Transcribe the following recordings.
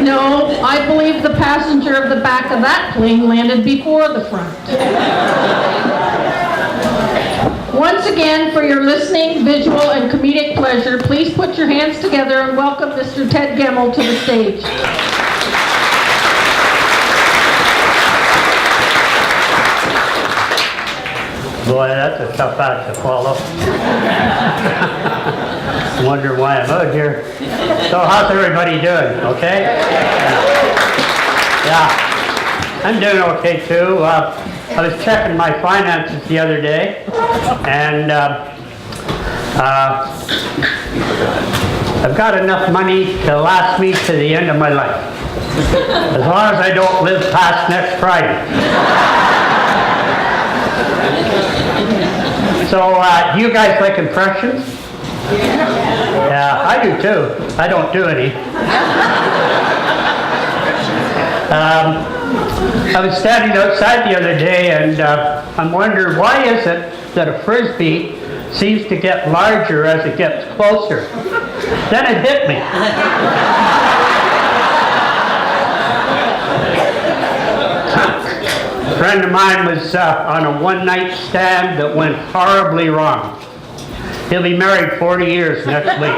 No, I believe the passenger of the back of that plane landed before the front. Once again, for your listening, visual, and comedic pleasure, please put your hands together and welcome Mr. Ted Gemmell to the stage. Boy, that's a tough act to follow. Wonder why I'm out here. So how's everybody doing? Okay? Yeah. I'm doing okay too. I was checking my finances the other day, and I've got enough money to last me to the end of my life. As long as I don't live past next Friday. So, do you guys like impressions? Yeah, I do too. I don't do any. I was standing outside the other day and I'm wondering, why is it that a Frisbee seems to get larger as it gets closer? Then it hit me. A friend of mine was on a one-night stand that went horribly wrong. He'll be married 40 years next week.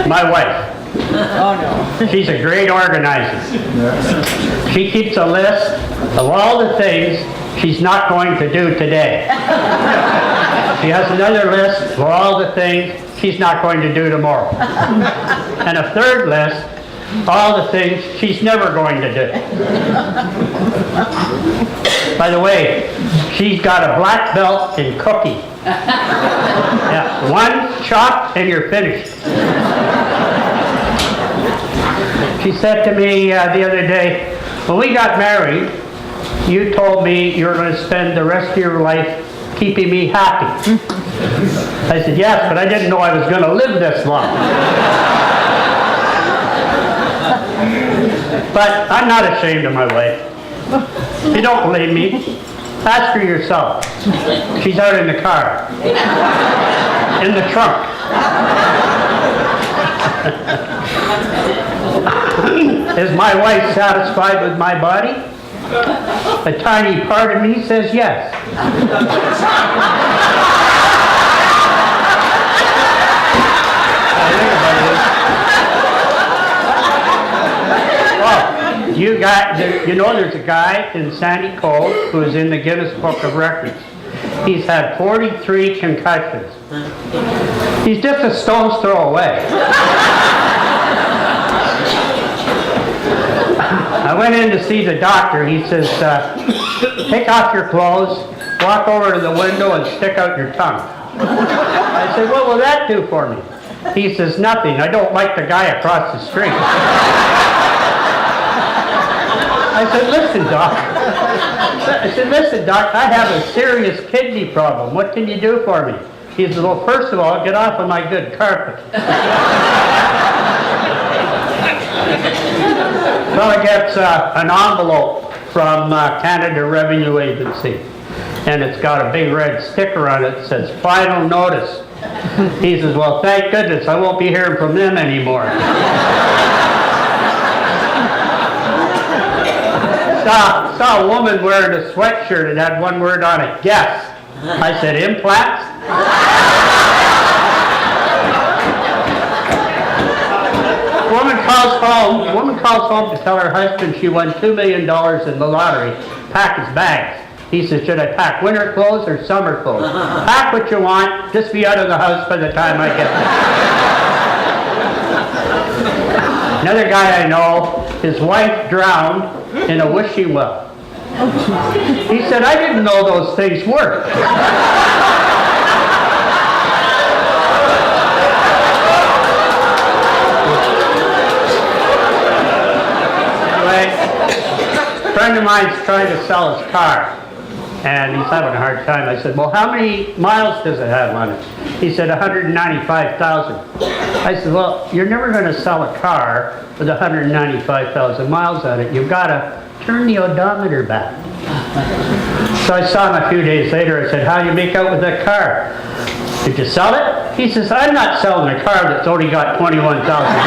My wife. Oh no. She's a great organizer. She keeps a list of all the things she's not going to do today. She has another list of all the things she's not going to do tomorrow. And a third list, all the things she's never going to do. By the way, she's got a black belt in cooking. Yeah, one chop and you're finished. She said to me the other day, when we got married, you told me you were going to spend the rest of your life keeping me happy. I said, yes, but I didn't know I was going to live this long. But I'm not ashamed of my wife. If you don't believe me, ask her yourself. She's out in the car. In the trunk. Is my wife satisfied with my body? A tiny part of me says yes. You know there's a guy in Sandy Cove who is in the Guinness Book of Records. He's had 43 concussions. He's just a stone's throw away. I went in to see the doctor. He says, take off your clothes, walk over to the window and stick out your tongue. I said, what will that do for me? He says, nothing. I don't like the guy across the street. I said, listen, Doc, I have a serious kidney problem. What can you do for me? He said, well, first of all, get off of my good carpet. Fella gets an envelope from Canada Revenue Agency, and it's got a big red sticker on it that says, final notice. He says, well, thank goodness, I won't be hearing from them anymore. Saw a woman wearing a sweatshirt and had one word on it, guess. I said, implants? Woman calls home to tell her husband she won $2 million in the lottery. Pack his bags. He says, should I pack winter clothes or summer clothes? Pack what you want, just be out of the house by the time I get there. Another guy I know, his wife drowned in a wishing well. He said, I didn't know those things worked. Anyway, a friend of mine's trying to sell his car, and he's having a hard time. I said, well, how many miles does it have on it? He said, 195,000. I said, well, you're never going to sell a car with 195,000 miles on it. You've got to turn the odometer back. So I saw him a few days later. I said, how do you make out with that car? Did you sell it? He says, I'm not selling a car that's only got 21,000 miles.